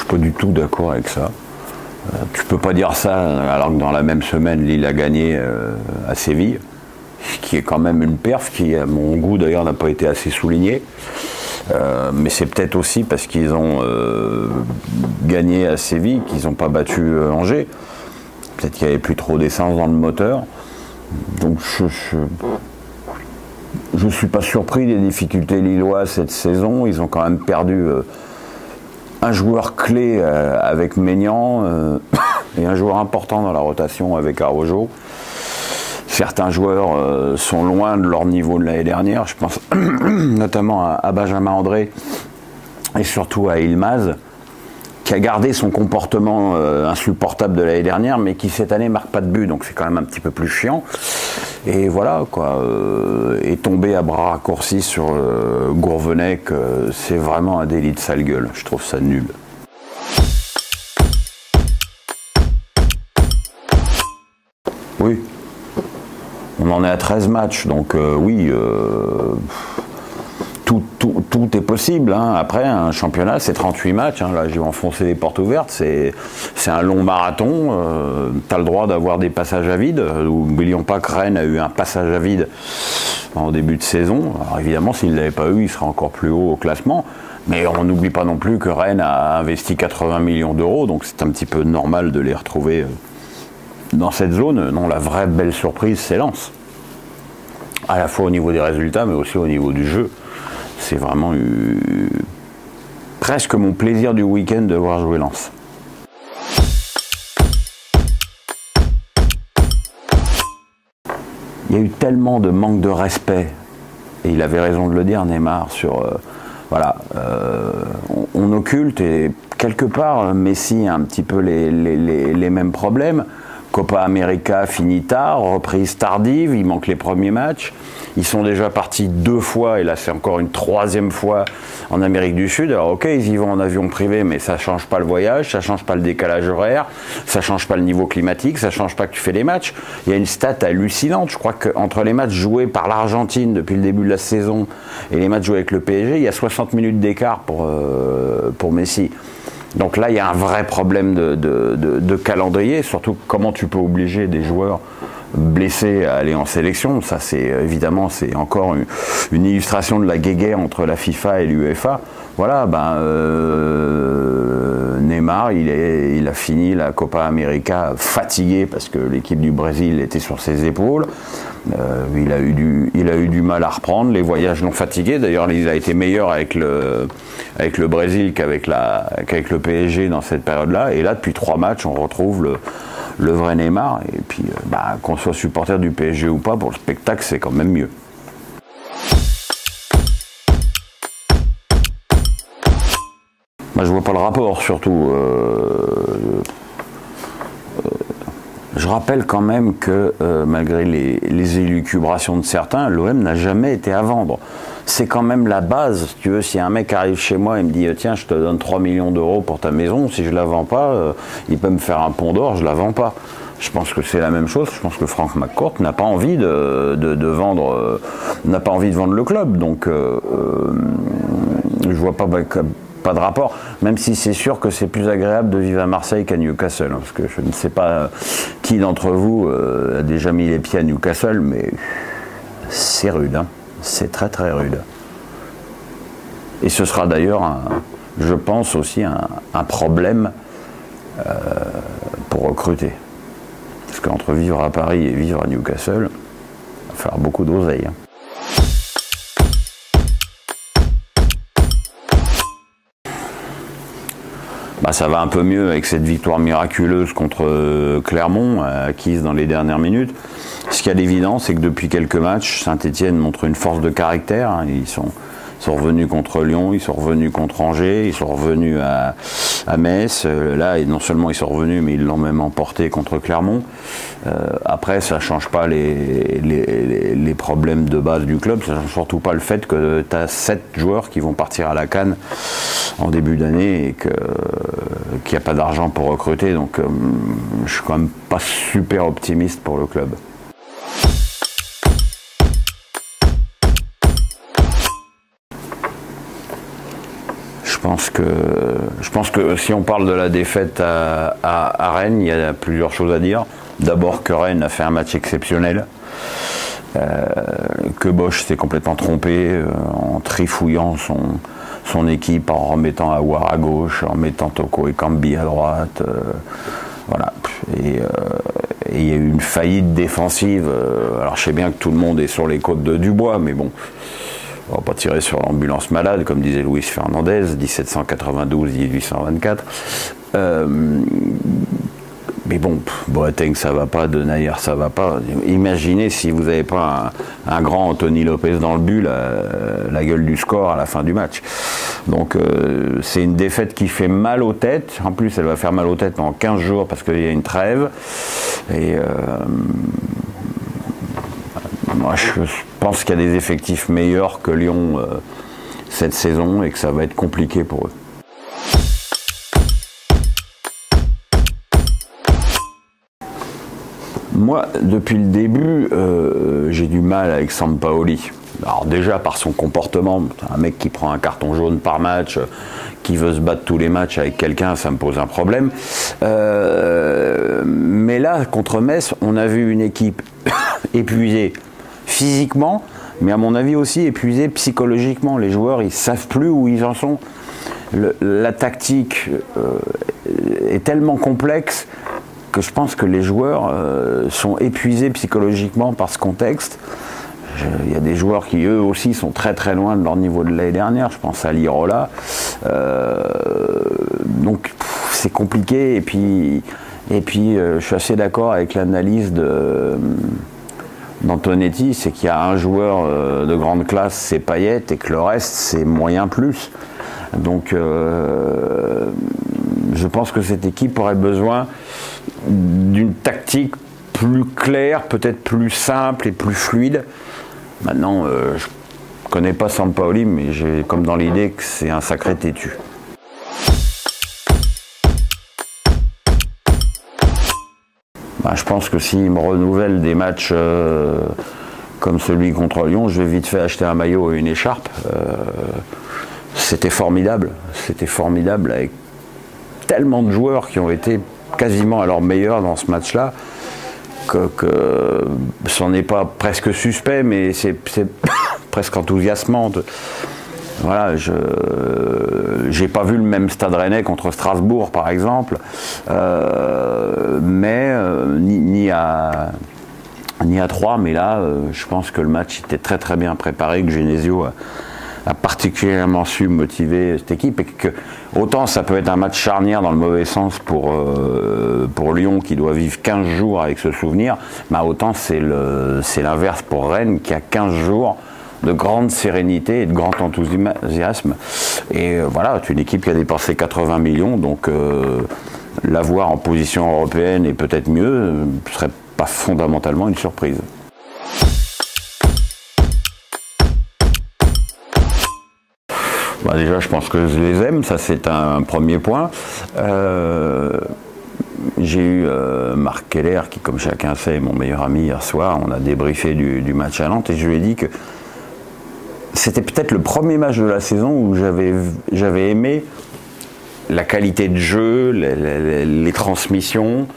pas du tout d'accord avec ça. Tu peux pas dire ça alors que dans la même semaine, Lille a gagné à Séville, ce qui est quand même une perf qui, à mon goût d'ailleurs, n'a pas été assez soulignée. Mais c'est peut-être aussi parce qu'ils ont gagné à Séville qu'ils n'ont pas battu Angers. Peut-être qu'il n'y avait plus trop d'essence dans le moteur. Donc je ne suis pas surpris des difficultés lilloises cette saison. Ils ont quand même perdu un joueur clé avec Maignan et un joueur important dans la rotation avec Araujo. Certains joueurs sont loin de leur niveau de l'année dernière. Je pense notamment à Benjamin André et surtout à Yilmaz, qui a gardé son comportement insupportable de l'année dernière, mais qui cette année marque pas de but, donc c'est quand même un petit peu plus chiant. Et voilà, quoi. Et tomber à bras raccourcis sur Gourvenec, c'est vraiment un délit de sale gueule. Je trouve ça nul. Oui. On en est à 13 matchs, donc oui, tout est possible. Hein. Après, un championnat, c'est 38 matchs. Hein. Là, j'ai enfoncé les portes ouvertes. C'est un long marathon. Tu as le droit d'avoir des passages à vide. N'oublions pas que Rennes a eu un passage à vide en début de saison. Alors évidemment, s'il ne l'avait pas eu, il serait encore plus haut au classement. Mais on n'oublie pas non plus que Rennes a investi 80 millions d'euros. Donc c'est un petit peu normal de les retrouver dans cette zone. Non, la vraie belle surprise, c'est Lens. À la fois au niveau des résultats, mais aussi au niveau du jeu. C'est vraiment presque mon plaisir du week-end de voir jouer Lens. Il y a eu tellement de manque de respect, et il avait raison de le dire, Neymar, sur... voilà, on occulte, et quelque part, Messi a un petit peu les mêmes problèmes. Copa América finit tard, reprise tardive, il manque les premiers matchs. Ils sont déjà partis 2 fois, et là c'est encore une 3e fois en Amérique du Sud. Alors ok, ils y vont en avion privé, mais ça ne change pas le voyage, ça ne change pas le décalage horaire, ça ne change pas le niveau climatique, ça ne change pas que tu fais des matchs. Il y a une stat hallucinante, je crois qu'entre les matchs joués par l'Argentine depuis le début de la saison et les matchs joués avec le PSG, il y a 60 minutes d'écart pour Messi. Donc là, il y a un vrai problème de calendrier, surtout comment tu peux obliger des joueurs blessés à aller en sélection. Ça, c'est évidemment, c'est encore une illustration de la guéguerre entre la FIFA et l'UEFA. Voilà, Neymar, il a fini la Copa América fatigué parce que l'équipe du Brésil était sur ses épaules. Il a eu du mal à reprendre, les voyages l'ont fatigué. D'ailleurs, il a été meilleur avec le Brésil qu'avec le PSG dans cette période-là. Et là, depuis 3 matchs, on retrouve le vrai Neymar. Et puis, qu'on soit supporter du PSG ou pas, pour le spectacle, c'est quand même mieux. Moi, je vois pas le rapport, surtout. Je rappelle quand même que malgré les élucubrations de certains, l'OM n'a jamais été à vendre. C'est quand même la base. Si tu veux, si un mec arrive chez moi et me dit tiens, je te donne 3 millions d'euros pour ta maison, si je la vends pas, il peut me faire un pont d'or, je la vends pas. Je pense que c'est la même chose. Je pense que Frank McCourt n'a pas envie de vendre, n'a pas envie de vendre le club. Donc, je vois pas de rapport, même si c'est sûr que c'est plus agréable de vivre à Marseille qu'à Newcastle, hein, parce que je ne sais pas qui d'entre vous a déjà mis les pieds à Newcastle, mais c'est rude, hein. C'est très très rude. Et ce sera d'ailleurs, je pense aussi, un problème pour recruter. Parce qu'entre vivre à Paris et vivre à Newcastle, il va falloir beaucoup d'oseille, hein. Ça va un peu mieux avec cette victoire miraculeuse contre Clermont, acquise dans les dernières minutes. Ce qu'il y a d'évident, c'est que depuis quelques matchs, Saint-Etienne montre une force de caractère. Hein. Ils sont revenus contre Lyon, ils sont revenus contre Angers, ils sont revenus à Metz. Là, non seulement ils sont revenus, mais ils l'ont même emporté contre Clermont. Après, ça ne change pas les problèmes de base du club. Ça ne change surtout pas le fait que tu as 7 joueurs qui vont partir à la CAN en début d'année et qu'il n'y a pas d'argent pour recruter. Donc, je suis quand même pas super optimiste pour le club. Je pense que si on parle de la défaite à Rennes, il y a plusieurs choses à dire. D'abord que Rennes a fait un match exceptionnel, que Bosch s'est complètement trompé en trifouillant son équipe, en remettant Aouar à gauche, en mettant Toko et Kambi à droite. Voilà. Et il y a eu une faillite défensive. Alors je sais bien que tout le monde est sur les côtes de Dubois, mais bon, on va pas tirer sur l'ambulance malade, comme disait Luis Fernandez, 1792-1824. Mais bon, Boateng ça va pas, Denayer ça va pas. Imaginez si vous n'avez pas un grand Anthony Lopez dans le but, la gueule du score à la fin du match. Donc c'est une défaite qui fait mal aux têtes. En plus elle va faire mal aux têtes pendant 15 jours parce qu'il y a une trêve. Et moi je pense qu'il y a des effectifs meilleurs que Lyon cette saison et que ça va être compliqué pour eux. Moi, depuis le début, j'ai du mal avec Sampaoli. Alors déjà par son comportement, un mec qui prend un carton jaune par match, qui veut se battre tous les matchs avec quelqu'un, ça me pose un problème. Mais là, contre Metz, on a vu une équipe épuisée physiquement, mais à mon avis aussi épuisée psychologiquement. Les joueurs, ils savent plus où ils en sont. La tactique est tellement complexe que je pense que les joueurs sont épuisés psychologiquement par ce contexte. Il y a des joueurs qui eux aussi sont très très loin de leur niveau de l'année dernière, je pense à Lirola. Donc c'est compliqué et puis je suis assez d'accord avec l'analyse d'Antonetti, c'est qu'il y a un joueur de grande classe, c'est Payet, et que le reste c'est moyen plus. Donc je pense que cette équipe aurait besoin d'une tactique plus claire, peut-être plus simple et plus fluide. Maintenant, je ne connais pas Sampaoli, mais j'ai comme dans l'idée que c'est un sacré têtu. Je pense que s'il me renouvelle des matchs comme celui contre Lyon, je vais vite fait acheter un maillot et une écharpe. C'était formidable avec tellement de joueurs qui ont été quasiment à leur meilleur dans ce match-là que c'en est pas presque suspect, mais c'est presque enthousiasmant. Voilà, j'ai pas vu le même Stade Rennais contre Strasbourg par exemple, mais ni à 3, mais là je pense que le match était très très bien préparé, que Genesio a particulièrement su motiver cette équipe, et que autant ça peut être un match charnière dans le mauvais sens pour Lyon qui doit vivre 15 jours avec ce souvenir, mais autant c'est l'inverse pour Rennes qui a 15 jours de grande sérénité et de grand enthousiasme. Et voilà, c'est une équipe qui a dépensé 80 millions, donc l'avoir en position européenne et peut-être mieux ne serait pas fondamentalement une surprise. Déjà, je pense que je les aime, ça c'est un premier point. J'ai eu Marc Keller, qui comme chacun sait est mon meilleur ami hier soir. On a débriefé du match à Nantes et je lui ai dit que c'était peut-être le premier match de la saison où j'avais aimé la qualité de jeu, les transmissions,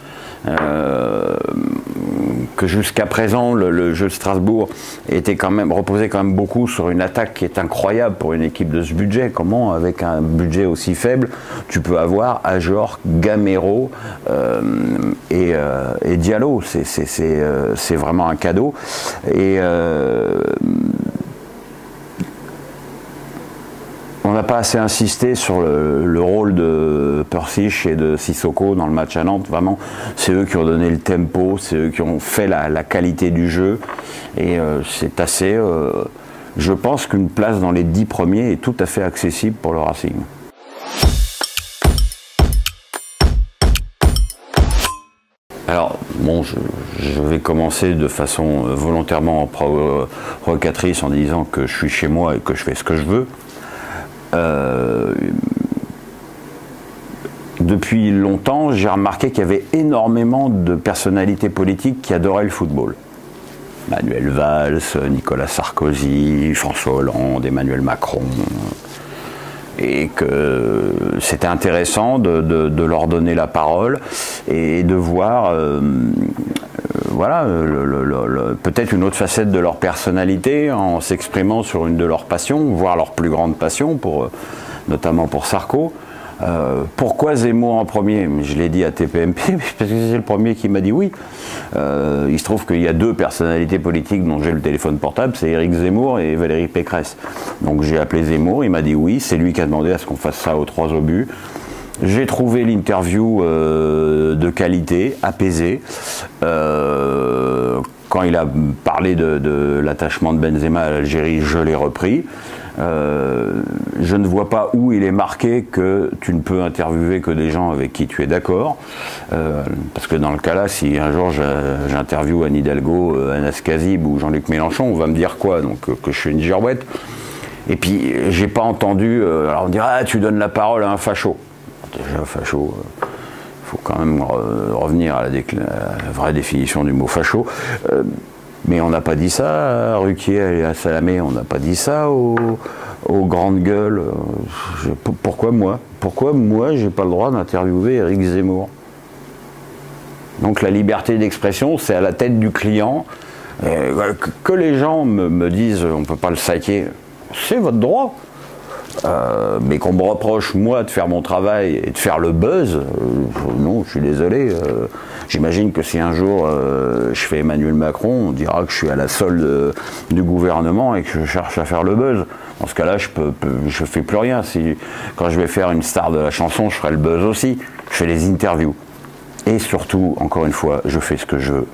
que jusqu'à présent le jeu de Strasbourg reposait quand même beaucoup sur une attaque qui est incroyable pour une équipe de ce budget. Comment, avec un budget aussi faible, tu peux avoir Ajor, Gamero et Diallo. C'est vraiment un cadeau. Et on n'a pas assez insisté sur le rôle de Persic et de Sissoko dans le match à Nantes. Vraiment, c'est eux qui ont donné le tempo, c'est eux qui ont fait la qualité du jeu. Et c'est assez... je pense qu'une place dans les 10 premiers est tout à fait accessible pour le Racing. Alors, bon, je vais commencer de façon volontairement provocatrice en disant que je suis chez moi et que je fais ce que je veux. Depuis longtemps, j'ai remarqué qu'il y avait énormément de personnalités politiques qui adoraient le football. Manuel Valls, Nicolas Sarkozy, François Hollande, Emmanuel Macron. et que c'était intéressant de leur donner la parole et de voir voilà, peut-être une autre facette de leur personnalité en s'exprimant sur une de leurs passions, voire leur plus grande passion, notamment pour Sarko. Pourquoi Zemmour en premier? Je l'ai dit à TPMP, parce que c'est le premier qui m'a dit oui. Il se trouve qu'il y a deux personnalités politiques dont j'ai le téléphone portable, c'est Éric Zemmour et Valérie Pécresse. Donc j'ai appelé Zemmour, il m'a dit oui, c'est lui qui a demandé à ce qu'on fasse ça aux 3 obus. J'ai trouvé l'interview de qualité, apaisée. Quand il a parlé de l'attachement de Benzema à l'Algérie, je l'ai repris. Je ne vois pas où il est marqué que tu ne peux interviewer que des gens avec qui tu es d'accord. Parce que dans le cas là, si un jour j'interviewe Anne Hidalgo, Anas Kazib ou Jean-Luc Mélenchon, on va me dire quoi? Donc que je suis une girouette. Et puis j'ai pas entendu, alors on dirait ah, tu donnes la parole à un facho. Déjà facho, faut quand même revenir à la vraie définition du mot facho. Mais on n'a pas dit ça à Ruquier et à Salamé, on n'a pas dit ça aux grandes gueules. Pourquoi moi? Pourquoi moi j'ai pas le droit d'interviewer Éric Zemmour? Donc la liberté d'expression, c'est à la tête du client. Que les gens me disent on ne peut pas le saquer, c'est votre droit. Mais qu'on me reproche moi de faire mon travail et de faire le buzz, non, je suis désolé. J'imagine que si un jour je fais Emmanuel Macron, on dira que je suis à la solde du gouvernement et que je cherche à faire le buzz. Dans ce cas-là, je fais plus rien. Quand je vais faire une star de la chanson, je ferai le buzz aussi. Je fais les interviews. Et surtout, encore une fois, je fais ce que je veux.